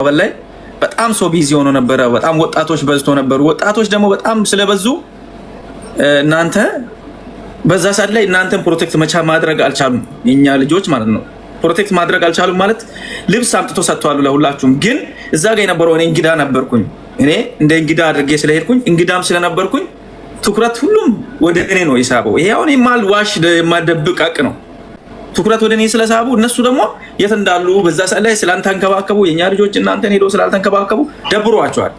በላይ በጣም ሰው ቢዚ ሆኖ ነበረ። በጣም ወጣቶች በዝቶ ነበሩ። ወጣቶች ደግሞ በጣም ስለበዙ እናንተ በዛ ሰዓት ላይ እናንተን ፕሮቴክት መቻ ማድረግ አልቻሉም። የኛ ልጆች ማለት ነው ፕሮቴክት ማድረግ አልቻሉም ማለት ልብስ አምጥቶ ሰጥቷሉ ለሁላችሁም። ግን እዛ ጋር የነበረው እኔ እንግዳ ነበርኩኝ። እኔ እንደ እንግዳ አድርጌ ስለሄድኩኝ እንግዳም ስለነበርኩኝ ትኩረት ሁሉም ወደ እኔ ነው የሳበው። ይሄ አሁን የማልዋሽ የማደብቅ ሀቅ ነው። ትኩረት ወደ እኔ ስለሳቡ እነሱ ደግሞ የት እንዳሉ በዛ ሰዓት ላይ ስላልተንከባከቡ የኛ ልጆች እናንተን ሄዶ ስላልተንከባከቡ ደብሯቸዋል።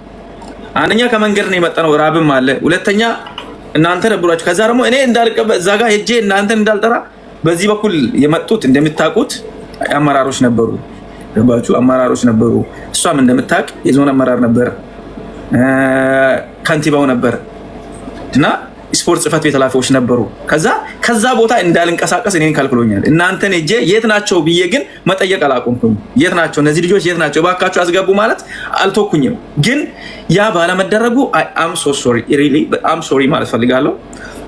አንደኛ ከመንገድ ነው የመጣነው፣ ራብም አለ። ሁለተኛ እናንተ ደብሯቸው። ከዛ ደግሞ እኔ እንዳልቀበል እዛ ጋር ሄጄ እናንተን እንዳልጠራ በዚህ በኩል የመጡት እንደምታውቁት አመራሮች ነበሩ። ገባችሁ? አመራሮች ነበሩ። እሷም እንደምታውቅ የዞን አመራር ነበር፣ ከንቲባው ነበር እና ስፖርት ጽህፈት ቤት ኃላፊዎች ነበሩ። ከዛ ቦታ እንዳልንቀሳቀስ እኔን ከልክሎኛል። እናንተን ሄጄ የት ናቸው ብዬ ግን መጠየቅ አላቆምኩም። የት ናቸው እነዚህ ልጆች የት ናቸው እባካችሁ አስገቡ ማለት አልተውኩኝም። ግን ያ ባለመደረጉ አም ሶሪ ማለት ፈልጋለሁ።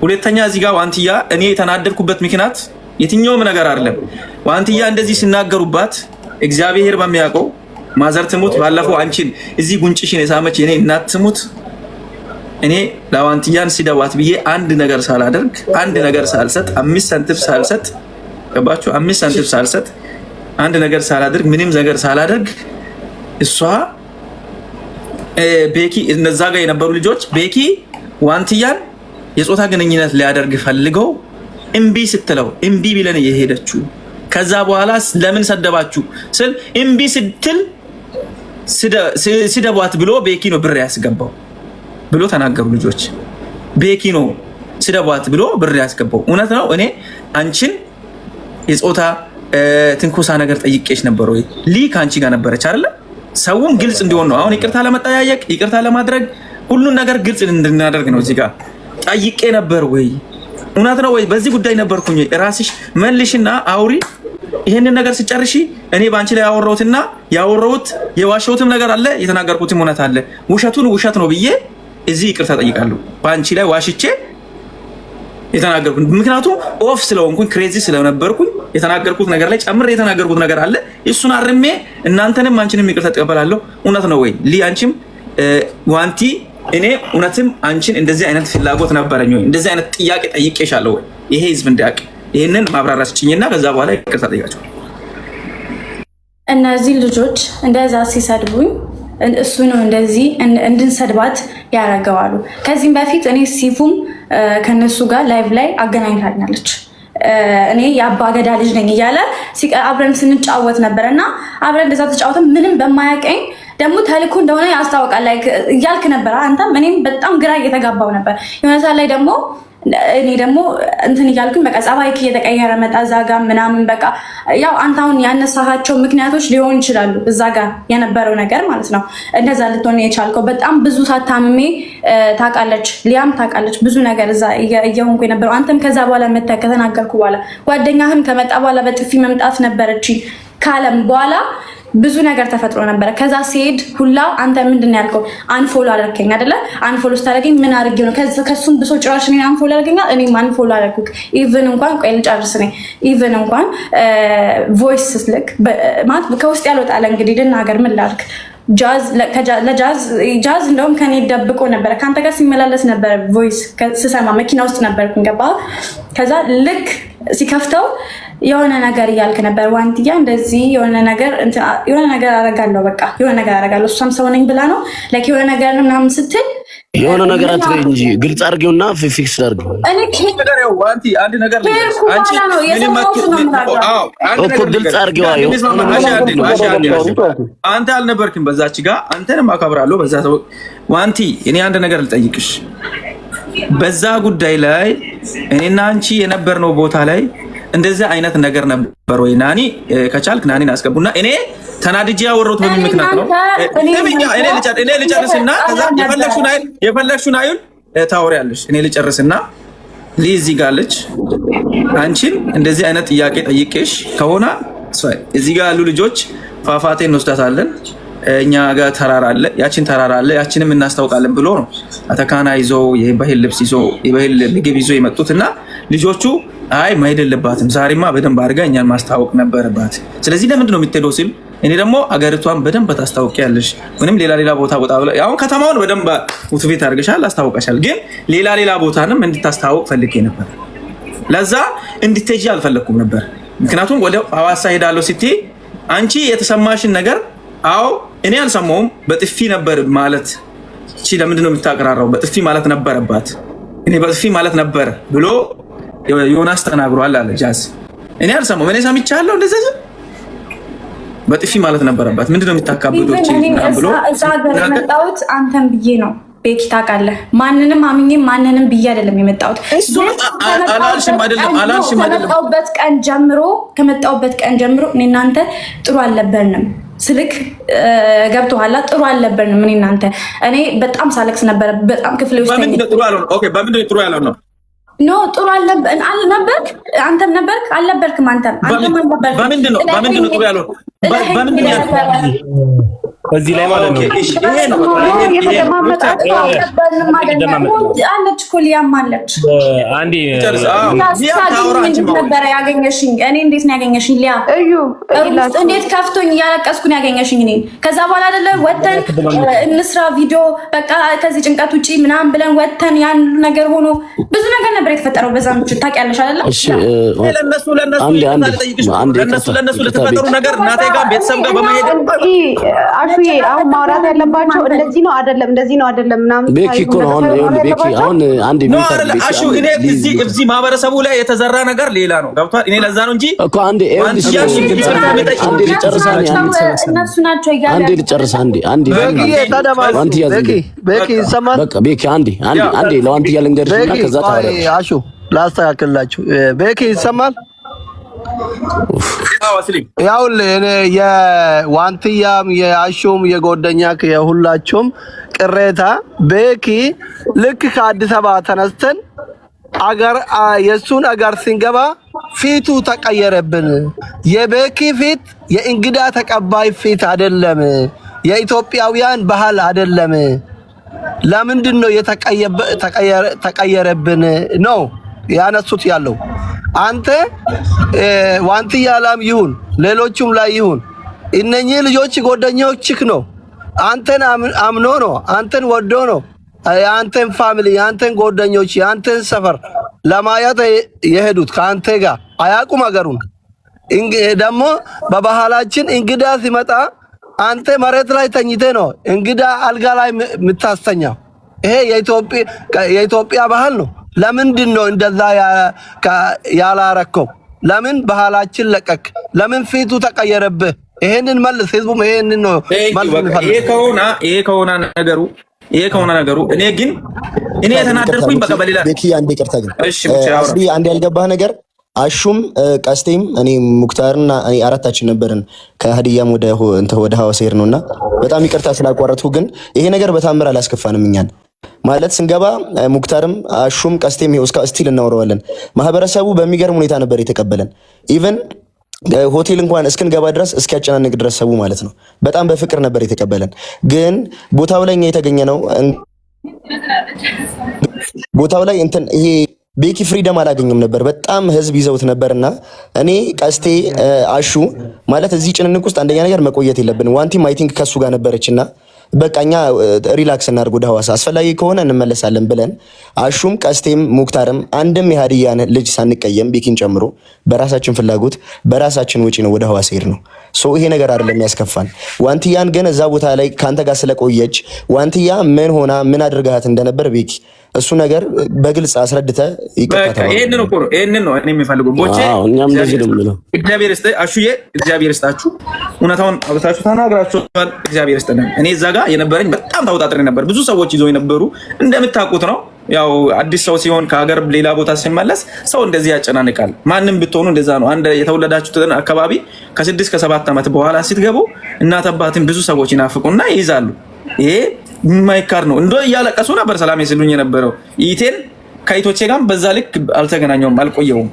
ሁለተኛ እዚህ ጋር ዋንትያ እኔ የተናደድኩበት ምክንያት የትኛውም ነገር አይደለም። ዋንትያ እንደዚህ ሲናገሩባት እግዚአብሔር በሚያውቀው ማዘር ትሙት፣ ባለፈው አንቺን እዚህ ጉንጭሽን የሳመች የኔ እናት ትሙት፣ እኔ ለዋንትያን ሲደዋት ብዬ አንድ ነገር ሳላደርግ አንድ ነገር ሳልሰጥ 5 ሳንቲም ሳልሰጥ ገባችሁ? 5 ሳንቲም ሳልሰጥ አንድ ነገር ሳላደርግ ምንም ነገር ሳላደርግ እሷ ቤኪ እነዛ ጋር የነበሩ ልጆች ቤኪ ዋንትያን የጾታ ግንኙነት ሊያደርግ ፈልገው እምቢ ስትለው እምቢ ብለን የሄደችው ከዛ በኋላ ለምን ሰደባችሁ ስል እምቢ ስትል ስደቧት ብሎ ቤኪ ነው ብር ያስገባው ብሎ ተናገሩ ልጆች። ቤኪ ነው ስደቧት ብሎ ብር ያስገባው። እውነት ነው። እኔ አንቺን የጾታ ትንኮሳ ነገር ጠይቄሽ ነበር ወይ? ከአንቺ ጋር ነበረች አይደለ? ሰውም ግልጽ እንዲሆን ነው። አሁን ይቅርታ ለመጠያየቅ ይቅርታ ለማድረግ ሁሉን ነገር ግልጽ እንድናደርግ ነው። እዚህ ጋር ጠይቄ ነበር ወይ? እውነት ነው ወይ? በዚህ ጉዳይ ነበርኩኝ። ራስሽ መልሽና አውሪ። ይሄንን ነገር ሲጨርሺ እኔ ባንቺ ላይ ያወራሁትና ያወራሁት የዋሸሁትም ነገር አለ፣ የተናገርኩትም እውነት አለ። ውሸቱን ውሸት ነው ብዬ እዚህ ይቅርታ ጠይቃለሁ። ባንቺ ላይ ዋሽቼ የተናገርኩት ምክንያቱም ኦፍ ስለሆንኩኝ ክሬዚ ስለነበርኩኝ የተናገርኩት ነገር ላይ ጨምሬ የተናገርኩት ነገር አለ። እሱን አርሜ እናንተንም አንቺንም ይቅርታ ተቀበላለሁ። እውነት ነው ወይ አንቺም ዋንቲ እኔ እውነትም አንቺን እንደዚህ አይነት ፍላጎት ነበረኝ ወይ እንደዚህ አይነት ጥያቄ ጠይቄሻለሁ ወይ? ይሄ ህዝብ እንዲያውቅ ይሄንን ማብራሪያ ስጭኝና ከዛ በኋላ ይቅርታ ጠይቃቸው። እነዚህ ልጆች እንደዛ ሲሰድቡኝ እሱ ነው እንደዚህ እንድንሰድባት ያደርገዋሉ። ከዚህም በፊት እኔ ሲፉም ከነሱ ጋር ላይቭ ላይ አገናኝታኛለች። እኔ የአባ ገዳ ልጅ ነኝ እያለ አብረን ስንጫወት ነበር እና አብረን እንደዛ ተጫወተን ምንም በማያውቀኝ ደግሞ ተልኩ እንደሆነ ያስታውቃል እያልክ ነበር አንተም እኔም በጣም ግራ እየተጋባው ነበር። የሆነ ሰዓት ላይ ደግሞ እኔ ደግሞ እንትን እያልኩኝ በቃ ጸባይክ እየተቀየረ መጣ። እዛ ጋር ምናምን በቃ ያው አንተ አሁን ያነሳሃቸው ምክንያቶች ሊሆን ይችላሉ እዛ ጋር የነበረው ነገር ማለት ነው። እንደዛ ልትሆን የቻልከው በጣም ብዙ ሳታምሜ ታውቃለች፣ ሊያም ታውቃለች ብዙ ነገር እዛ እየሆንኩ የነበረው። አንተም ከዛ በኋላ መተህ ከተናገርኩ በኋላ ጓደኛህም ከመጣ በኋላ በጥፊ መምጣት ነበረች ካለም በኋላ ብዙ ነገር ተፈጥሮ ነበረ። ከዛ ሲሄድ ሁላ አንተ ምንድነው ያልከው? አንፎሎ አደረከኝ አይደለ? አንፎሎ ስታደርገኝ ምን አድርጌው ነው? ከሱም ብሶ ጭራሽ እኔን አንፎሎ አደረገኛል። እኔም አንፎሎ አደረኩክ። ኢቭን እንኳን ቆይ ልጨርስ ነኝ። ኢቭን እንኳን ቮይስ ስልክ ማለት ከውስጥ ያልወጣለ እንግዲህ ልናገር ምን ላድርግ? ጃዝ እንደውም ከኔ ደብቆ ነበረ። ከአንተ ጋር ሲመላለስ ነበረ ቮይስ ስሰማ መኪና ውስጥ ነበርኩ። ገባ? ከዛ ልክ ሲከፍተው የሆነ ነገር እያልክ ነበር። ዋንትያ እንደዚህ የሆነ ነገር አረጋለሁ፣ በቃ የሆነ ነገር አረጋለሁ። እሷም ሰው ነኝ ብላ ነው ላይክ የሆነ ነገር ምናምን ስትል የሆነ ነገር አትበይ እንጂ ግልጽ አድርጊውና ፊክስ አድርጊው። እኔ ዋንቲ አንድ ነገር አንቺ ግልጽ አድርጊው። አንተ አልነበርክም በዛች ጋር። አንተንም አከብራለሁ በዛ ዋንቲ። እኔ አንድ ነገር ልጠይቅሽ። በዛ ጉዳይ ላይ እኔና አንቺ የነበርነው ቦታ ላይ እንደዚህ አይነት ነገር ነበር ወይ? ናኒ ከቻልክ ናኒን አስገቡና እኔ ተናድጄ ያወራሁት በምን ምክንያት ነው? እኔ ልጨርስና ከዛ የፈለግሽውን አይል ታወሪያለሽ። እኔ ልጨርስና እዚህ ጋር አለች። አንቺን እንደዚህ አይነት ጥያቄ ጠይቄሽ ከሆነ እዚህ ጋር ያሉ ልጆች ፏፏቴን እንወስዳታለን፣ እኛ ጋር ተራራ አለ፣ ያችን ተራራ አለ፣ ያችንም እናስታውቃለን ብሎ ነው አተካና ይዞ የባህል ልብስ ይዞ የባህል ምግብ ይዞ የመጡትና ልጆቹ አይ ማይደልባትም ዛሬማ በደንብ አድርጋ እኛን ማስታወቅ ነበረባት። ስለዚህ ለምንድን ነው የምትሄደው ሲል እኔ ደግሞ አገሪቷን በደንብ ታስታውቂያለሽ። ምንም ሌላ ቦታ ያው ከተማውን በደንብ ሙትቤት አድርገሻል፣ አስታውቀሻል። ግን ሌላ ቦታንም እንድታስታውቅ ፈልጌ ነበር። ለዛ እንድትሄጂ አልፈለኩም ነበር። ምክንያቱም ወደ ሐዋሳ ሄዳለሁ ስትይ አንቺ የተሰማሽን ነገር አዎ እኔ አልሰማሁም። በጥፊ ነበር ማለት እቺ ለምንድን ነው የምታቀራራው? በጥፊ ማለት ነበረባት። እኔ በጥፊ ማለት ነበር ብሎ ዮናስ ተናግሯል አለ ጃዝ። እኔ አልሰማሁም። እኔ ሰምቻለሁ እንደዚህ በጥፊ ማለት ነበረባት። ምንድን ነው የምታካብዱት? ብሎ እዛ ሀገር የመጣሁት አንተን ብዬ ነው። ቤኪ ታውቃለህ፣ ማንንም አምኜ ማንንም ብዬ አይደለም የመጣሁት። ከመጣሁበት ቀን ጀምሮ እኔ እናንተ ጥሩ አልነበርንም። ስልክ ገብቶሃል? ጥሩ አልነበርንም እኔ እናንተ። እኔ በጣም ሳለቅስ ነበረ። በጣም ክፍል ውስጥ በምንድን ነው ጥሩ ያለው ነው? ኖ ጥሩ አልነበርክ። አንተም ነበርክ አልነበርክም? አንተም በምንድን ነው ጥሩ ያለው? በምንድን ነው በዚህ ላይ ማለት ነው አለች እኮ ሊያም አለች። አንዴ ነበረ ያገኘሽኝ። እኔ እንዴት ነው ያገኘሽኝ? ሊያ እንዴት ከፍቶኝ እያለቀስኩ ነው ያገኘሽኝ እኔ። ከዛ በኋላ አይደለ ወተን እንስራ ቪዲዮ በቃ ከዚህ ጭንቀት ውጪ ምናምን ብለን ወተን ያን ነገር ሆኖ ብዙ ነገር ነበር የተፈጠረው። በዛ ምችት ታውቂያለሽ አይደለ? ለነሱ ለተፈጠሩ ነገር እናቴ ጋር ቤተሰብ ጋር በመሄድ አሁን ማውራት ያለባቸው እንደዚህ ነው አይደለም፣ እንደዚህ ነው አይደለም ምናምን። ቤኪ እኮ ነው ቤኪ አሁን አንድ አሹ እኔ እዚህ ማህበረሰቡ ላይ የተዘራ ነገር ሌላ ነው። ገብቷል? እኔ ለዛ ነው እንጂ እኮ አንዴ እነሱ ናቸው ይጋር አንዴ ልጨርስ አንዴ ቤኪ ይሰማል። በቃ ቤኪ አንዴ ለዋንትያ ልንገርሽና ከዛ ታወራለሽ። አሹ ላስተካክልላችሁ። ቤኪ ይሰማል። ያውልህ እኔ የዋንትያም የአሹም የጎደኛክ የሁላችሁም ቅሬታ ቤኪ ልክ ከአዲስ አበባ ተነስተን የሱን አገር ሲንገባ ፊቱ ተቀየረብን። የቤኪ ፊት የእንግዳ ተቀባይ ፊት አይደለም፣ የኢትዮጵያውያን ባህል አይደለም። ለምንድን ነው ተቀየረብን ነው ያነሱት ያለው። አንተ ዋንትያ ላም ይሁን ሌሎቹም ላይ ይሁን እነኚህ ልጆች ጓደኞችክ ነው። አንተን አምኖ ነው፣ አንተን ወዶ ነው፣ የአንተን ፋሚሊ፣ የአንተን ጓደኞች፣ የአንተን ሰፈር ለማየት የሄዱት ከአንተ ጋር አያውቁም አገሩን። ደግሞ በባህላችን እንግዳ ሲመጣ አንተ መሬት ላይ ተኝተ ነው እንግዳ አልጋ ላይ የምታስተኛው። ይሄ የኢትዮጵያ ባህል ነው። ለምንድን ነው እንደዛ ያላረከው? ለምን ባህላችን ለቀቅ? ለምን ፊቱ ተቀየረብህ? ይሄንን መልስ። ህዝቡም ይሄንን ነው መልስ። ይሄ ከሆነ ነገሩ እኔ የተናደርኩኝ በቃ በሌላ ቤኪ አንዴ ይቅርታ ግን እሺ አንዴ ያልገባህ ነገር አሹም ቀስቴም እኔ ሙክታርና እኔ አራታችን ነበርን ከሀዲያም ወደ ሐዋሳ ሄር ነውና በጣም ይቅርታ ስላቋረጥኩ። ግን ይሄ ነገር በታምር አላስከፋንም እኛን ማለት ስንገባ ሙክታርም አሹም ቀስቴም ይሄው ስቲል እናወራዋለን። ማህበረሰቡ በሚገርም ሁኔታ ነበር የተቀበለን። ኢቭን ሆቴል እንኳን እስክንገባ ድረስ እስኪያጨናንቅ ድረስ ሰው ማለት ነው በጣም በፍቅር ነበር የተቀበለን። ግን ቦታው ላይ እኛ የተገኘ ነው ቦታው ላይ እንትን ይሄ ቤኪ ፍሪደም አላገኘም ነበር። በጣም ህዝብ ይዘውት ነበርና እኔ ቀስቴ አሹ ማለት እዚህ ጭንንቅ ውስጥ አንደኛ ነገር መቆየት የለብንም። ዋንቲም አይ ቲንክ ከሱ ጋር ነበረችና በቃኛ ሪላክስ እናድርግ፣ ወደ ሐዋሳ አስፈላጊ ከሆነ እንመለሳለን ብለን አሹም ቀስቴም ሙክታርም አንድም የሀዲያን ልጅ ሳንቀየም ቤኪን ጨምሮ በራሳችን ፍላጎት በራሳችን ወጪ ነው ወደ ሐዋሳ ሄድ ነው። ይሄ ነገር አይደለም ያስከፋን። ዋንትያን ግን እዛ ቦታ ላይ ካንተ ጋር ስለቆየች ዋንትያ ምን ሆና ምን አድርጋት እንደነበር ቤኪ እሱ ነገር በግልጽ አስረድተ ይቀጣታል። ይሄንን ነው እኔ የሚፈልገው። ቦቼ እኛም እንደዚህ ነው የምንለው። እግዚአብሔር ይስጥ አሹዬ፣ እግዚአብሔር ይስጣችሁ። እውነታውን አብታችሁ ተናግራችኋል። እግዚአብሔር ይስጥ። እኔ እዛ ጋር የነበረኝ በጣም ታውጣጥሬ ነበር። ብዙ ሰዎች ይዘው የነበሩ እንደምታውቁት ነው። ያው አዲስ ሰው ሲሆን ከሀገር ሌላ ቦታ ሲመለስ ሰው እንደዚህ ያጨናንቃል። ማንም ብትሆኑ እንደዛ ነው። አንድ የተወለዳችሁትን አካባቢ ከ6 ከ7 ዓመት በኋላ ስትገቡ እናት አባትን ብዙ ሰዎች ይናፍቁና ይይዛሉ። ይሄ የማይካድ ነው። እንዶ እያለቀሱ ነበር ሰላም ሲሉኝ የነበረው። ኢቴን ከኢቶቼ ጋር በዛ ልክ አልተገናኘውም፣ አልቆየውም።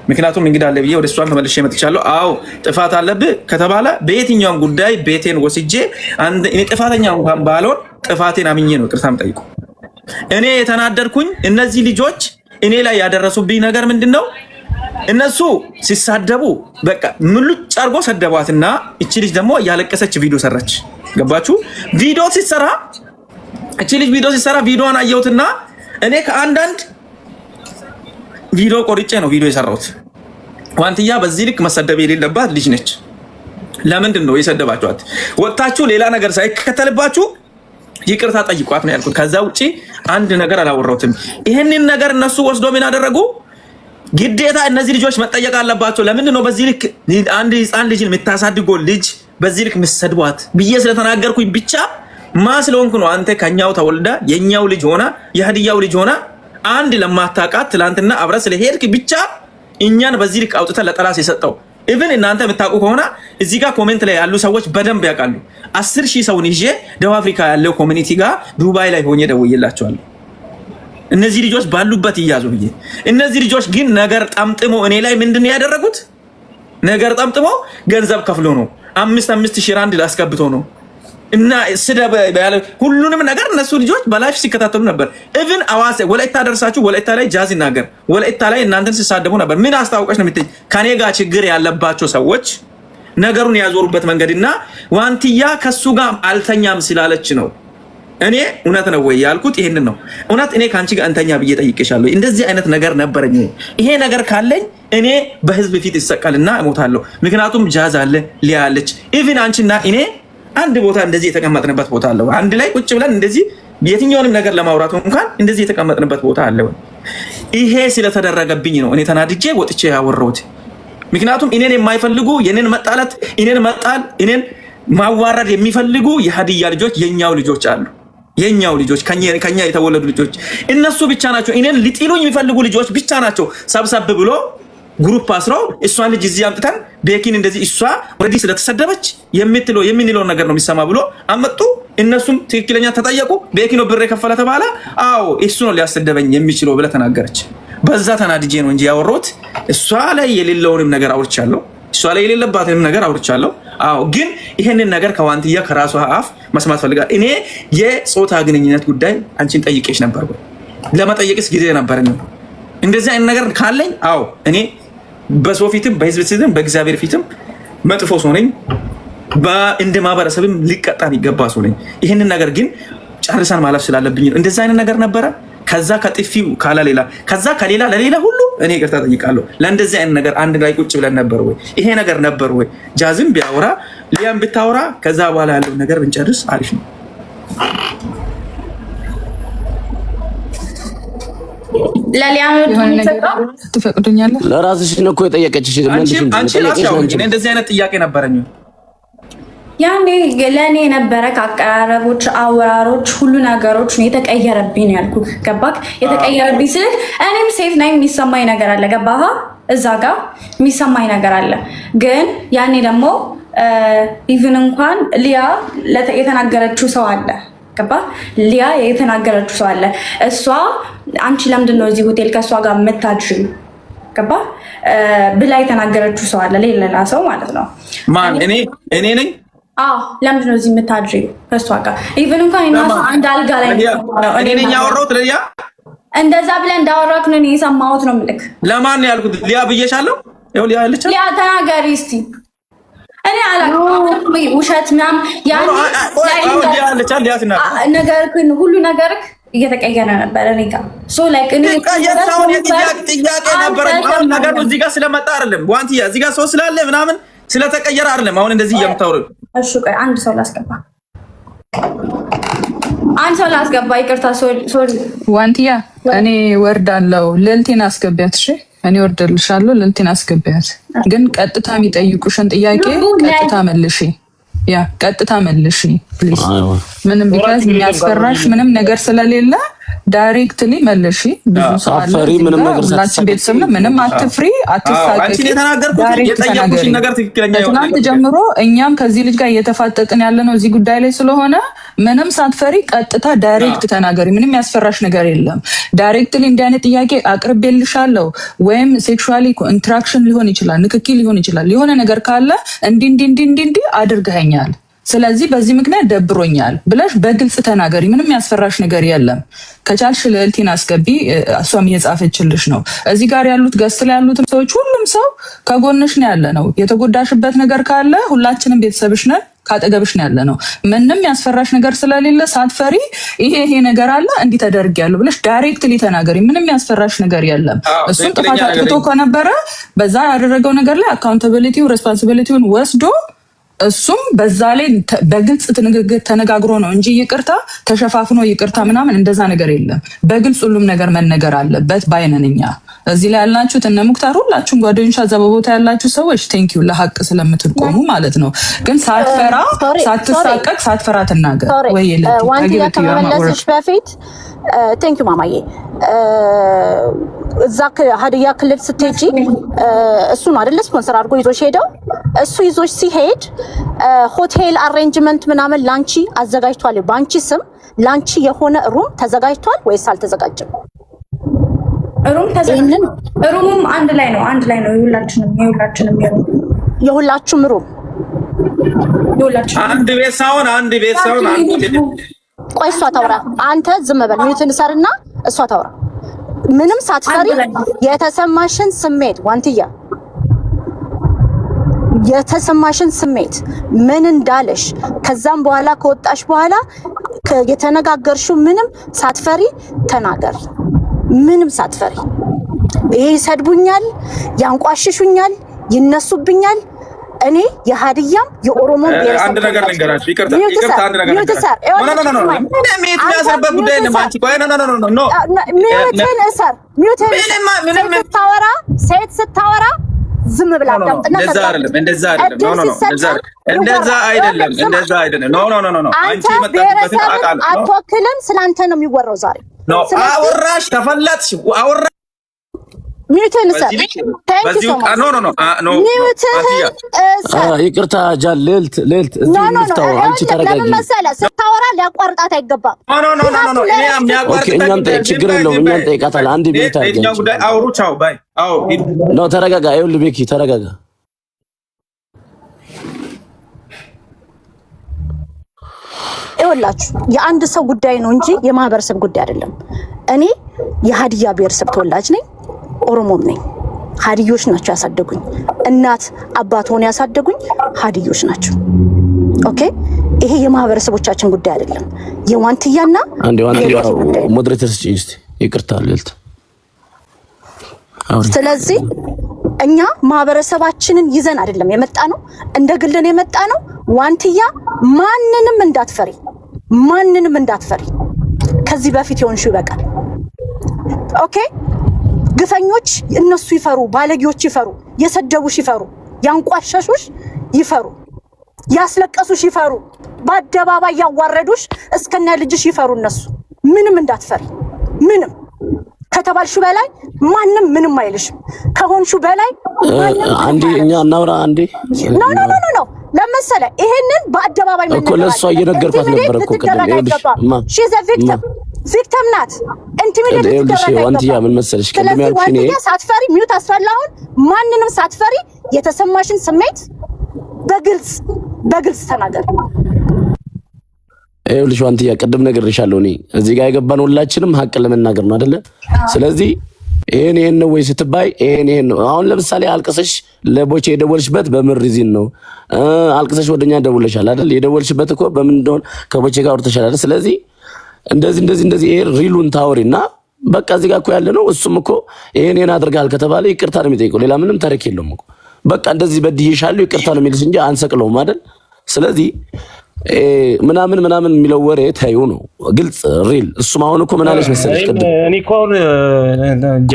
ምክንያቱም እንግዳ አለ ብዬ ወደ እሷን ተመልሼ መጥቻለሁ። አዎ ጥፋት አለብህ ከተባለ በየትኛውም ጉዳይ ቤቴን ወስጄ እኔ ጥፋተኛ እንኳን ባልሆን ጥፋቴን አምኜ ነው ይቅርታም ጠይቁ። እኔ የተናደድኩኝ እነዚህ ልጆች እኔ ላይ ያደረሱብኝ ነገር ምንድነው? እነሱ ሲሳደቡ በቃ ሙሉጭ አርጎ ሰደቧትና እቺ ልጅ ደግሞ ያለቀሰች ቪዲዮ ሰራች። ገባችሁ? ቪዲዮ ሲሰራ እቺ ልጅ ቪዲዮን አየሁትና እኔ ከአንዳንድ ቪዲዮ ቆርጬ ነው ቪዲዮ የሰራሁት። ዋንትያ በዚህ ልክ መሰደብ የሌለባት ልጅ ነች። ለምንድን ነው የሰደባችኋት? ወጣችሁ ሌላ ነገር ሳይከተልባችሁ ይቅርታ ጠይቋት ነው ያልኩት። ከዛ ውጪ አንድ ነገር አላወራሁትም። ይሄንን ነገር እነሱ ወስዶ ምን አደረጉ? ግዴታ እነዚህ ልጆች መጠየቅ አለባቸው። ለምንድን ነው በዚህ ልክ አንድ ህፃን ልጅን የምታሳድገው ልጅ በዚህ ልክ የምትሰድቧት ብዬ ስለተናገርኩኝ ብቻ ማስለሆንኩ ነው። አንተ ከኛው ተወልዳ የኛው ልጅ ሆና የሀዲያው ልጅ ሆና አንድ ለማታውቃት ትላንትና አብረ ስለሄድክ ብቻ እኛን በዚህ ልክ አውጥተህ ለጠላስ የሰጠው። ኢቭን እናንተ የምታውቁ ከሆነ እዚህ ጋር ኮሜንት ላይ ያሉ ሰዎች በደንብ ያውቃሉ። 10,000 ሰውን ይዤ ደቡብ አፍሪካ ያለው ኮሚኒቲ ጋር ዱባይ ላይ ሆኜ ደውዬላቸዋለሁ። እነዚህ ልጆች ባሉበት ይያዙ ብዬ። እነዚህ ልጆች ግን ነገር ጠምጥሞ እኔ ላይ ምንድን ነው ያደረጉት? ነገር ጠምጥሞ ገንዘብ ከፍሎ ነው 5,000 ራንድ ላስገብቶ ነው እና ስደብ ያለ ሁሉንም ነገር እነሱ ልጆች በላይፍ ሲከታተሉ ነበር። ኢቭን አዋሳ ወላይታ ደርሳችሁ ወላይታ ላይ ጃዝ ይናገር ወላይታ ላይ እናንተን ሲሳደቡ ነበር። ምን አስታውቀሽ ነው የምትይ? ከኔ ጋር ችግር ያለባቸው ሰዎች ነገሩን ያዞሩበት መንገድና ዋንትያ ከሱ ጋር አልተኛም ስላለች ነው። እኔ እውነት ነው ወይ ያልኩት ይሄንን ነው። እውነት እኔ ካንቺ ጋር እንተኛ ብዬ ጠይቄሻለሁ። እንደዚህ አይነት ነገር ነበረኝ። ይሄ ነገር ካለኝ እኔ በህዝብ ፊት ይሰቀልና እሞታለሁ። ምክንያቱም ጃዝ አለ ሊያ አለች። ኢቭን አንቺና እኔ አንድ ቦታ እንደዚህ የተቀመጥንበት ቦታ አለ። አንድ ላይ ቁጭ ብለን እንደዚህ የትኛውንም ነገር ለማውራት እንኳን እንደዚህ የተቀመጥንበት ቦታ አለ። ይሄ ስለተደረገብኝ ነው እኔ ተናድጄ ወጥቼ ያወራሁት። ምክንያቱም እኔን የማይፈልጉ የኔን መጣላት እኔን መጣል እኔን ማዋረድ የሚፈልጉ የሀዲያ ልጆች የኛው ልጆች አሉ። የኛው ልጆች ከኛ የተወለዱ ልጆች እነሱ ብቻ ናቸው። እኔን ሊጥሉኝ የሚፈልጉ ልጆች ብቻ ናቸው። ሰብሰብ ብሎ ግሩፕ አስረው እሷን ልጅ እዚህ አምጥተን ቤኪን እንደዚህ እሷ ወዲህ ስለተሰደበች የምንለው ነገር ነው የሚሰማ ብሎ አመጡ። እነሱም ትክክለኛ ተጠየቁ። ቤኪኖ ብር የከፈለ ተባለ። አዎ እሱ ነው ሊያሰደበኝ የሚችለው ብለ ተናገረች። በዛ ተናድጄ ነው እንጂ ያወራሁት እሷ ላይ የሌለውንም ነገር አውርቻለሁ። እሷ ላይ የሌለባትንም ነገር አውርቻለሁ። አዎ ግን ይሄንን ነገር ከዋንትያ ከራሷ አፍ መስማት ፈልጋል። እኔ የጾታ ግንኙነት ጉዳይ አንቺን ጠይቄሽ ነበር ወይ? ለመጠየቅስ ጊዜ ነበረኝ? እንደዚህ አይነት ነገር ካለኝ አዎ እኔ በሰው ፊትም በህዝብ ፊትም በእግዚአብሔር ፊትም መጥፎ ሰው ነኝ። እንደ ማህበረሰብም ሊቀጣ የሚገባ ሰው ነኝ። ይሄንን ነገር ግን ጨርሰን ማለፍ ስላለብኝ እንደዚህ አይነት ነገር ነበረ። ከዛ ከጥፊው ካላ ሌላ ከዛ ከሌላ ለሌላ ሁሉ እኔ ይቅርታ ጠይቃለሁ። ለእንደዚህ አይነት ነገር አንድ ላይ ቁጭ ብለን ነበር ወይ? ይሄ ነገር ነበር ወይ? ጃዝም ቢያወራ ሊያም ብታወራ ከዛ በኋላ ያለው ነገር ብንጨርስ አሪፍ ነው። ትፈቅዱኛለህ? ለራስሽ ነው እኮ የጠየቀችሽ። አንቺ እንደዚህ አይነት ጥያቄ ነበረኝ ያኔ ለእኔ የነበረ ከአቀራረቦች፣ አወራሮች፣ ሁሉ ነገሮች የተቀየረብኝ ነው ያልኩህ። ገባክ? የተቀየረብኝ ስልህ እኔም ሴት ነኝ፣ የሚሰማኝ ነገር አለ። ገባህ? እዛ ጋር የሚሰማኝ ነገር አለ። ግን ያኔ ደግሞ ኢቭን እንኳን ሊያ የተናገረችው ሰው አለ። ገባ? ሊያ የተናገረችው ሰው አለ። እሷ አንቺ ለምንድን ነው እዚህ ሆቴል ከእሷ ጋር የምታድሪው? ገባ? ብላ የተናገረችው ሰው አለ። ሌላ ሰው ማለት ነው። ማን? እኔ ነኝ። አዎ ለምንድን ነው እዚህ የምታድሪው ከእሷ ጋር? ኢቭን እንኳን እናሱ አንድ አልጋ ላይ እኔ ነኝ ያወራሁት ለሊያ። እንደዛ ብለህ እንዳወራክ ነው የሰማሁት ነው የምልክ። ለማን ነው ያልኩት? ሊያ ብዬሻለሁ። ይኸው ሊያ አለች። ሊያ ተናገሪ እስቲ። እኔ አላውቅም ውሸት ምናምን ነገርክን ሁሉ ነገርክ እየተቀየረ ነበር። እኔ ጋር ጥያቄ ነበረ። ነገር እዚህ ጋር ስለመጣ አይደለም ዋንትያ፣ እዚህ ጋር ሰው ስላለ ምናምን ስለተቀየረ አይደለም። አሁን እንደዚህ እየምታወሩ እሺ፣ ቆይ አንድ ሰው ላስገባ፣ ይቅርታ ሶሪ። ዋንትያ እኔ ወርዳለሁ። ልዕልቴን አስገቢያት። እሺ እኔ ወርደልሻለሁ። ልዕልቴን አስገቢያት። ግን ቀጥታ የሚጠይቁሽን ጥያቄ ቀጥታ መልሺ። ቀጥታ መልሺ ፕሊዝ። ምንም ቢካዝ የሚያስፈራሽ ምንም ነገር ስለሌለ ዳይሬክትሊ መልሺ። ብዙ ሰው አለ ምንም ነገር ሁላችን ቤተሰብ ነው። ምንም አትፍሪ፣ አትሳቀቂ። ትናንት ጀምሮ እኛም ከዚህ ልጅ ጋር እየተፋጠጥን ያለ ነው እዚህ ጉዳይ ላይ ስለሆነ ምንም ሳትፈሪ ቀጥታ ዳይሬክት ተናገሪ። ምንም ያስፈራሽ ነገር የለም። ዳይሬክትሊ እንዲህ አይነት ጥያቄ አቅርቤልሻለሁ ወይም ሴክሹዋሊ ኢንትራክሽን ሊሆን ይችላል፣ ንክኪ ሊሆን ይችላል። የሆነ ነገር ካለ እንዲህ አድርገኸኛል ስለዚህ በዚህ ምክንያት ደብሮኛል ብለሽ በግልጽ ተናገሪ። ምንም ያስፈራሽ ነገር የለም። ከቻልሽ ልዕልቲን አስገቢ፣ እሷም እየጻፈችልሽ ነው። እዚህ ጋር ያሉት ገስት ላይ ያሉትም ሰዎች ሁሉም ሰው ከጎንሽ ነው ያለ ነው። የተጎዳሽበት ነገር ካለ ሁላችንም ቤተሰብሽ ነን፣ ካጠገብሽ ነው ያለ ነው። ምንም ያስፈራሽ ነገር ስለሌለ ሳትፈሪ ይሄ ነገር አለ እንዲህ ተደርጊያለሁ ብለሽ ዳይሬክትሊ ተናገሪ። ምንም ያስፈራሽ ነገር የለም። እሱን ጥፋት አጥፍቶ ከነበረ በዛ ያደረገው ነገር ላይ አካውንታቢሊቲው ሬስፖንሲቢሊቲውን ወስዶ እሱም በዛ ላይ በግልጽ ተነጋግሮ ነው እንጂ ይቅርታ ተሸፋፍኖ ይቅርታ ምናምን እንደዛ ነገር የለም። በግልጽ ሁሉም ነገር መነገር አለበት ባይነንኛ። እዚህ ላይ ያላችሁት እነ ሙክታር ሁላችሁም ጓደኞች እዛ በቦታ ያላችሁ ሰዎች ቴንኪው ለሀቅ ስለምትቆሙ ማለት ነው። ግን ሳትፈራ ሳትሳቀቅ ሳትፈራ ትናገር ወይ ዋንቲያ ከመመለስሽ በፊት ቴንኪው ማማዬ እዛ ሀዲያ ክልል ስትሄጂ እሱ ነው አይደል ስፖንሰር አድርጎ ይዞሽ ሄደው እሱ ይዞሽ ሲሄድ ሆቴል አሬንጅመንት ምናምን ላንቺ አዘጋጅቷል። ባንቺ ስም ላንቺ የሆነ ሩም ተዘጋጅቷል ወይስ አልተዘጋጀም? ሩሙም አንድ ላይ ነው የሁላችሁም ሩም አንድ ቤት ሳይሆን ቆይ እሷ ታውራ፣ አንተ ዝም በል ሚዩትን ሰርና እሷ ታውራ። ምንም ሳትፈሪ የተሰማሽን ስሜት ዋንትያ የተሰማሽን ስሜት ምን እንዳለሽ ከዛም በኋላ ከወጣሽ በኋላ የተነጋገርሽው ምንም ሳትፈሪ ተናገር። ምንም ሳትፈሪ ይሄ ይሰድቡኛል፣ ያንቋሽሹኛል፣ ይነሱብኛል። እኔ የሀዲያም የኦሮሞም ብሔረሰብ አንድ ነገር ልንገራችሁ። ይቅርታ አንድ ነገር ሴት ስታወራ ዝም ብላ አዳምጥና እንደዛ አይደለም። አንቺ ብሔረሰብ አትወክልም። ስላንተ ነው የሚወራው ዛሬ። አወራሽ ተፈለጥሽ አወራ ሚዩትን ሰር ይቅርታ ጃል ልዕልት እዚህ ልፍታው። አንቺ ተረጋጊ። ስታወራ ሊያቋርጣት አይገባም። እኛም ችግር የለውም። እኛም ጠይቃታል። አንድ ቤት ነው። ተረጋጋ። ይኸውልህ ቤኪ ተረጋጋ። ይኸውላችሁ የአንድ ሰው ጉዳይ ነው እንጂ የማህበረሰብ ጉዳይ አይደለም። እኔ የሀዲያ ብሔረሰብ ተወላጅ ነኝ፣ ኦሮሞም ነኝ። ሀዲዮች ናቸው ያሳደጉኝ። እናት አባት ሆነ ያሳደጉኝ ሀዲዮች ናቸው። ኦኬ፣ ይሄ የማህበረሰቦቻችን ጉዳይ አይደለም። የዋንትያና ሞዴሬተርስ እስቲ ይቅርታ ልዕልት። ስለዚህ እኛ ማህበረሰባችንን ይዘን አይደለም የመጣ ነው፣ እንደ ግልን የመጣ ነው። ዋንትያ ማንንም እንዳትፈሪ። ከዚህ በፊት የሆንሽው ይበቃል። ኦኬ፣ ግፈኞች እነሱ ይፈሩ፣ ባለጌዎች ይፈሩ፣ የሰደቡሽ ይፈሩ፣ ያንቋሸሹሽ ይፈሩ፣ ያስለቀሱሽ ይፈሩ፣ በአደባባይ ያዋረዱሽ እስከነ ልጅሽ ይፈሩ። እነሱ ምንም እንዳትፈሪ። ምንም ከተባልሹ በላይ ማንም ምንም አይልሽም። ከሆንሹ በላይ አንዴ እኛ እናውራ። አንዴ ኖ ለምሳሌ ይሄንን በአደባባይ እኮ ለሷ እየነገርኳት ነበር እኮ ቅድም። ሺዝ አ ቪክቲም ናት። ኢንቲሚዴት ዋንትያ ምን መሰለሽ ቅድም ያልኩሽ እኔ ሳትፈሪ ሚዩት አስፈላውን ማንንም ሳትፈሪ የተሰማሽን ስሜት በግልጽ ተናገር። ይኸውልሽ ዋንትያ ቅድም ነግሬሻለሁ። እኔ እዚህ ጋር የገባን ሁላችንም ሀቅ ለመናገር ነው አይደለ? ስለዚህ ይሄን ነው ወይ ስትባይ ይሄን ነው። አሁን ለምሳሌ አልቅሰሽ ለቦቼ የደወልሽበት በምን ሪዝን ነው? አልቅሰሽ ወደኛ ደውለሻል አይደል? የደወልሽበት እኮ በምን እንደሆነ ከቦቼ ጋር አውርተሻል አይደል? ስለዚህ እንደዚህ ይሄ ሪሉን ታወሪና በቃ እዚህ ጋር እኮ ያለ ነው። እሱም እኮ ይሄን አድርጋል ከተባለ ይቅርታ ነው የሚጠይቀው። ሌላ ምንም ታሪክ የለውም እኮ። በቃ እንደዚህ በድዬሻለሁ ይቅርታ ነው የሚልሽ እንጂ አንሰቅለውም አይደል? ስለዚህ ምናምን የሚለው ወሬ ታዩ ነው ግልጽ ሪል። እሱም አሁን እኮ ምን አለሽ መሰለሽ ቅድም እኔ እኮ አሁን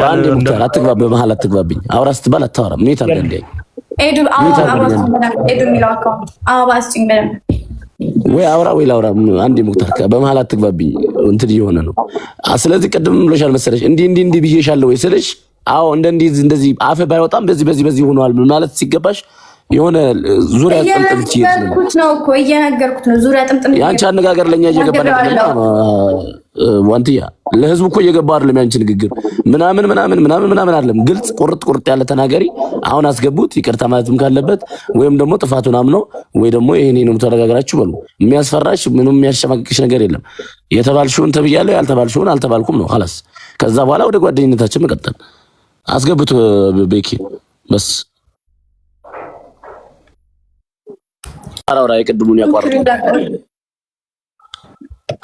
አንዴ ሙክታር አትግባብ፣ በመሀል አትግባብኝ። አውራ ስትባል አታወራም። ምን ታርገ እንዴ ኤዱ ሚለው አካውንት አባስጭኝ በለም ወይ አውራ ወይ ላውራ። አንዴ ሙክታር በመሀል አትግባብኝ፣ እንትን እየሆነ ነው። ስለዚህ ቅድም ብሎሻል መሰለሽ እንዲህ ብዬሻለሁ ወይ ስልሽ አዎ እንደዚህ አፈ ባይወጣም በዚህ ሆኗል ማለት ሲገባሽ የሆነ ዙሪያ ጥምጥም እየነገርኩት ነው። ዙሪያ ጥምጥም ያንቺ አነጋገር ለኛ እየገባን አይደለም ዋንትያ ለህዝቡ እኮ እየገባ አይደለም ያንቺ ንግግር ምናምን አይደለም። ግልጽ ቁርጥ ያለ ተናገሪ። አሁን አስገቡት። ይቅርታ ማለትም ካለበት ወይም ደግሞ ጥፋቱን አምኖ ወይ ደግሞ ይሄኔ ነው ተረጋግራችሁ በሉ። የሚያስፈራሽ ምንም የሚያሸማቅቅሽ ነገር የለም። የተባልሽውን ተብያለሁ፣ ያልተባልሽውን አልተባልኩም ነው خلاص። ከዛ በኋላ ወደ ጓደኝነታችን መቀጠል። አስገብቶ ቤኪ በስ አራውራ የቅድሙን ያቋርጡ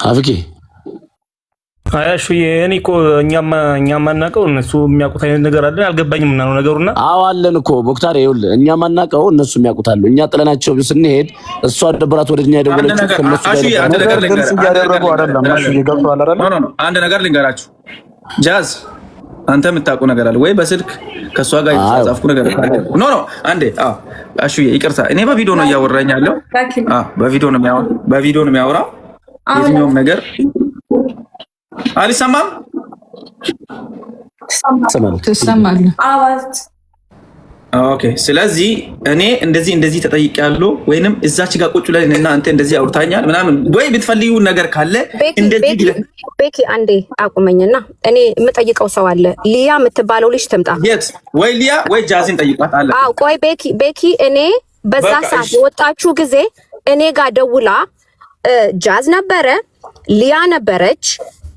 አፍኪ አያሹ የኔ እኮ እኛማ ማናቀው እነሱ የሚያውቁት አይነት ነገር አለ። አልገባኝም እና ነው ነገሩና። አዎ አለን እኮ ሞክታር ይኸውልህ፣ እኛ ማናቀው እነሱ የሚያውቁታሉ። እኛ ጥለናቸው ስንሄድ እሷ ደብራት ወደኛ የደወለችው ከነሱ ጋር አንድ ነገር እያደረጉ አይደለም። እሺ ይገብቷል አይደል? አንድ ነገር ልንገራችሁ። ጃዝ አንተ የምታውቁ ነገር አለ ወይ? በስልክ ከሷ ጋር የተጻጻፍኩ ነገር አለ? ኖ አንዴ አሹ ይቅርታ፣ እኔ በቪዲዮ ነው እያወራኝ ያለው። በቪዲዮ ነው የሚያወራው። የትኛውም ነገር አልሰማም። ትሰማለህ? ኦኬ። ስለዚህ እኔ እንደዚህ ተጠይቄያለሁ፣ ወይንም እዛች ጋር ቁጭ ብለን እና አንተ እንደዚህ አውርታኛል ምናምን ወይ ብትፈልጊው ነገር ካለ እንደዚህ ቤኪ አንዴ አቁመኝና እኔ የምጠይቀው ሰው አለ። ሊያ የምትባለው ልጅ ትምጣ። የት? ወይ ሊያ ወይ ጃዝን ጠይቋት አለ። አዎ ቆይ ቤኪ እኔ በዛ ሰዓት የወጣችሁ ጊዜ እኔ ጋር ደውላ ጃዝ ነበረ፣ ሊያ ነበረች።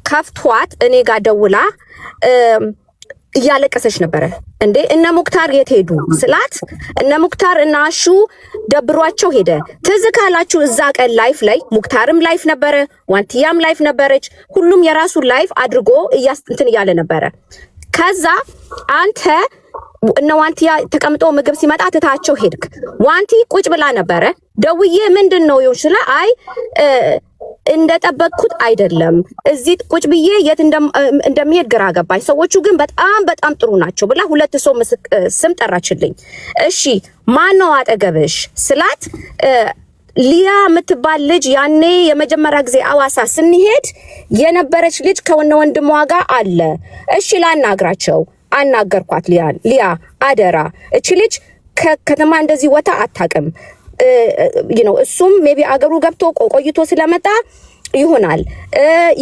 ከፍቷት እኔ ጋር ደውላ እያለቀሰች ነበረ። እንዴ እነ ሙክታር የት ሄዱ ስላት እነ ሙክታር እና አሹ ደብሯቸው ሄደ። ትዝ ካላችሁ እዛ ቀን ላይፍ ላይ ሙክታርም ላይፍ ነበረ፣ ዋንቲያም ላይፍ ነበረች። ሁሉም የራሱ ላይፍ አድርጎ እንትን እያለ ነበረ። ከዛ አንተ እነ ዋንቲያ ተቀምጦ ምግብ ሲመጣ ትታቸው ሄድክ። ዋንቲ ቁጭ ብላ ነበረ። ደውዬ ምንድን ነው ይሁን ስለ አይ እንደጠበቅኩት አይደለም፣ እዚህ ቁጭ ብዬ የት እንደሚሄድ ግራ ገባኝ። ሰዎቹ ግን በጣም ጥሩ ናቸው ብላ ሁለት ሰው ስም ጠራችልኝ። እሺ ማነው አጠገብሽ ስላት ሊያ የምትባል ልጅ ያኔ የመጀመሪያ ጊዜ አዋሳ ስንሄድ የነበረች ልጅ ከወነ ወንድሟ ጋር አለ። እሺ ላናግራቸው አናገርኳት። ሊያ አደራ እቺ ልጅ ከተማ እንደዚህ ወታ አታውቅም። እሱም ሜቢ አገሩ ገብቶ ቆይቶ ስለመጣ ይሆናል።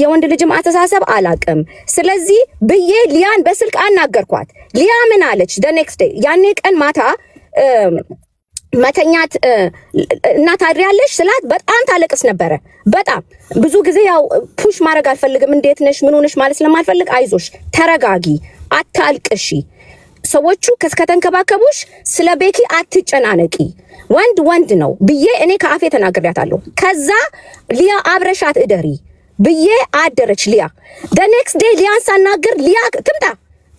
የወንድ ልጅም አተሳሰብ አላቅም። ስለዚህ ብዬ ሊያን በስልክ አናገርኳት። ሊያ ምን አለች? the next day ያኔ ቀን ማታ መተኛት እና ታድሪያለሽ ስላት በጣም ታለቅስ ነበረ። በጣም ብዙ ጊዜ ያው ፑሽ ማድረግ አልፈልግም። እንዴት ነሽ ምን ሆነሽ ማለት ስለማልፈልግ አይዞሽ፣ ተረጋጊ፣ አታልቅሺ፣ ሰዎቹ ከተንከባከቡሽ ስለ ቤኪ አትጨናነቂ፣ ወንድ ነው ብዬ እኔ ከአፌ ተናግሬያታለሁ። ከዛ ሊያ አብረሻት እደሪ ብዬ አደረች። ሊያ the next day ሊያን ሳናገር ሊያ ትምጣ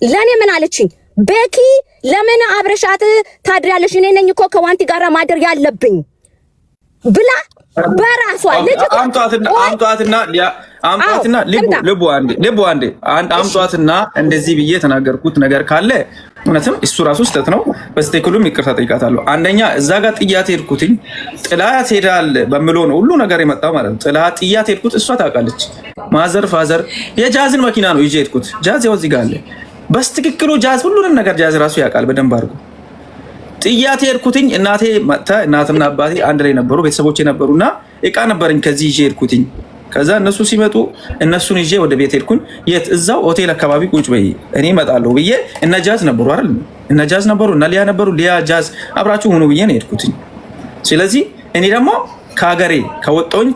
ለኔ ምን አለችኝ? ቤኪ ለምን አብረሻት ታድሪያለሽ? እኔ ነኝ እኮ ከዋንቲ ጋራ ማደር ያለብኝ ብላ በራሷ ልጅ አምጧትና ልቡ አንዴ አምጧትና እንደዚህ ብዬ ተናገርኩት ነገር ካለ እውነትም እሱ ራሱ ስህተት ነው። በስተክሉም ይቅርታ ጠይቃታለሁ። አንደኛ እዛ ጋር ጥያት ሄድኩትኝ ጥላት ሄዳል በምሎ ነው ሁሉ ነገር የመጣው ማለት ነው። ጥያት ሄድኩት እሷ ታውቃለች። ማዘር ፋዘር የጃዝን መኪና ነው ይዤ ሄድኩት። ጃዝ ያው እዚህ ጋር አለ። በስትክክሉ ጃዝ ሁሉንም ነገር ጃዝ ራሱ ያውቃል በደንብ አድርጎ። ጥያት ሄድኩትኝ እናቴ መጣ። እናትና አባቴ አንድ ላይ ነበሩ፣ ቤተሰቦቼ ነበሩና እቃ ነበረኝ ከዚህ ይዤ ሄድኩትኝ። ከዛ እነሱ ሲመጡ እነሱን ይዤ ወደ ቤት ሄድኩኝ። የት? እዛው ሆቴል አካባቢ ቁጭ በይ እኔ እመጣለሁ ብዬ እነ ጃዝ ነበሩ አይደል? እነ ጃዝ ነበሩ እና ሊያ ነበሩ። ሊያ ጃዝ አብራችሁ ሆኖ ብዬ ነው ሄድኩትኝ። ስለዚህ እኔ ደግሞ ከሀገሬ ከወጣሁኝ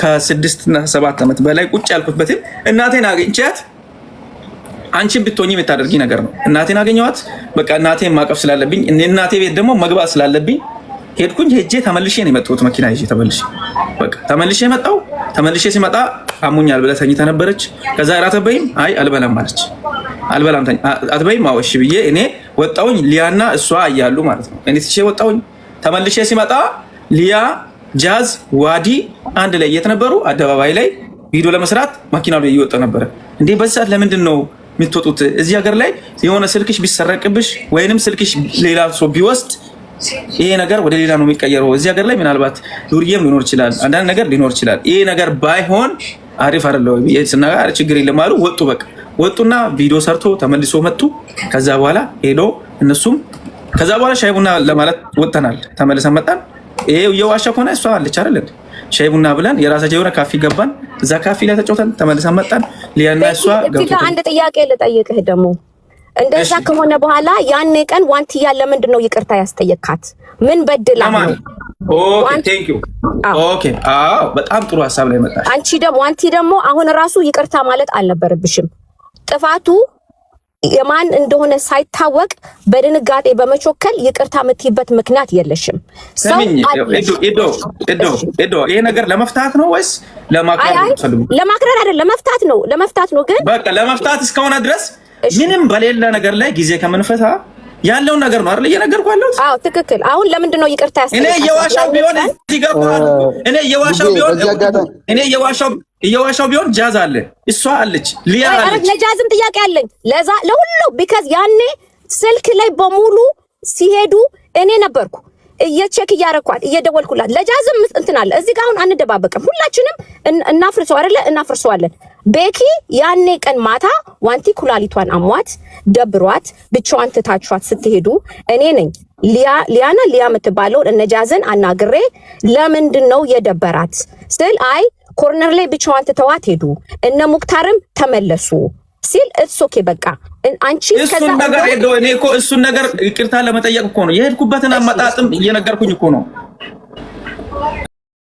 ከ6 እና 7 ዓመት በላይ ቁጭ ያልኩበትን እናቴን አግኝቻት አንቺን ብትሆኚ የምታደርጊ ነገር ነው። እናቴን አገኘኋት። በቃ እናቴን ማቀፍ ስላለብኝ እናቴ ቤት ደግሞ መግባት ስላለብኝ ሄድኩኝ። ሄጄ ተመልሼ ነው የመጣሁት መኪና ይዤ ተመልሼ መጣሁ። ተመልሼ ሲመጣ አሙኛል ብለህ ተኝተህ ነበረች። ከዛ እራት አትበይም? አይ አልበላም አለች። አልበላም አትበይም? አዎ እሺ ብዬ እኔ ወጣሁኝ። ሊያና እሷ እያሉ ማለት ነው። እኔ ትቼ ወጣሁኝ። ተመልሼ ሲመጣ ሊያ፣ ጃዝ፣ ዋዲ አንድ ላይ እየተነበሩ አደባባይ ላይ ቪዲዮ ለመስራት መኪናው ላይ እየወጣ ነበረ። እንዴ በዚህ ሰዓት ለምንድን ነው የምትወጡት? እዚህ ሀገር ላይ የሆነ ስልክሽ ቢሰረቅብሽ ወይንም ስልክሽ ሌላ ሰው ቢወስድ ይሄ ነገር ወደ ሌላ ነው የሚቀየረው። እዚህ ሀገር ላይ ምናልባት ዱርዬም ሊኖር ይችላል፣ አንዳንድ ነገር ሊኖር ይችላል። ይሄ ነገር ባይሆን አሪፍ አይደለም ስናገር ችግር የለም አሉ። ወጡ። በቃ ወጡና ቪዲዮ ሰርቶ ተመልሶ መጡ። ከዛ በኋላ ሄዶ እነሱም ከዛ በኋላ ሻይ ቡና ለማለት ወጥተናል። ተመልሰን መጣን። ይሄ የዋሻ ከሆነ እሷ አለች አይደል? ሻይ ቡና ብለን የራሳቸው የሆነ ካፌ ገባን። እዛ ካፌ ላይ ተጫውተን ተመልሰን መጣን። ሊያና እሷ ገብቶ አንድ ጥያቄ ልጠይቅህ ደግሞ እንደዛ ከሆነ በኋላ ያኔ ቀን ዋንትያ ለምንድን ነው ይቅርታ ያስጠየካት? ምን በድላ ነው? ኦኬ ቴንክ ዩ ኦኬ። አዎ በጣም ጥሩ ሐሳብ ላይ መጣሽ። አንቺ ደግሞ ዋንቲ ደግሞ አሁን ራሱ ይቅርታ ማለት አልነበረብሽም። ጥፋቱ የማን እንደሆነ ሳይታወቅ በድንጋጤ በመቾከል ይቅርታ የምትይበት ምክንያት የለሽም። ኤዶ ይሄ ነገር ለመፍታት ነው ወይስ ለማክረር ነው? ለማክረር አይደለም፣ ለመፍታት ነው። ግን በቃ ለመፍታት እስከሆነ ድረስ ምንም በሌላ ነገር ላይ ጊዜ ከምንፈታ ያለውን ነገር ነው አይደል እየነገርኩ ያለሁት? አዎ ትክክል። አሁን ለምንድን ነው ይቅርታ ያስጠየቃት? እኔ የዋሻው ቢሆን ጃዝ አለ፣ እሷ አለች፣ ሊያ አለች። ለጃዝም ጥያቄ አለኝ ለሁሉ ቢካዝ ያኔ ስልክ ላይ በሙሉ ሲሄዱ እኔ ነበርኩ እየቼክ እያረኳት እየደወልኩላት። ለጃዝም እንትን አለ እዚህ ጋር አሁን አንደባበቅም፣ ሁላችንም እናፍርሰው አይደለ? እናፍርሰዋለን። ቤኪ ያኔ ቀን ማታ ዋንቲ ኩላሊቷን አሟት ደብሯት ብቻዋን ትታችኋት ስትሄዱ እኔ ነኝ ሊያና ሊያ የምትባለውን እነጃዝን አናግሬ ለምንድን ነው የደበራት ስል አይ ኮርነር ላይ ብቻዋን ትተዋት ሄዱ፣ እነ ሙክታርም ተመለሱ ሲል እሱ ኦኬ በቃ አንቺ ከዛ ነገር ሄዶ እኔ እኮ እሱን ነገር ይቅርታ ለመጠየቅ እኮ ነው የሄድኩበትን አመጣጥም እየነገርኩኝ እኮ ነው።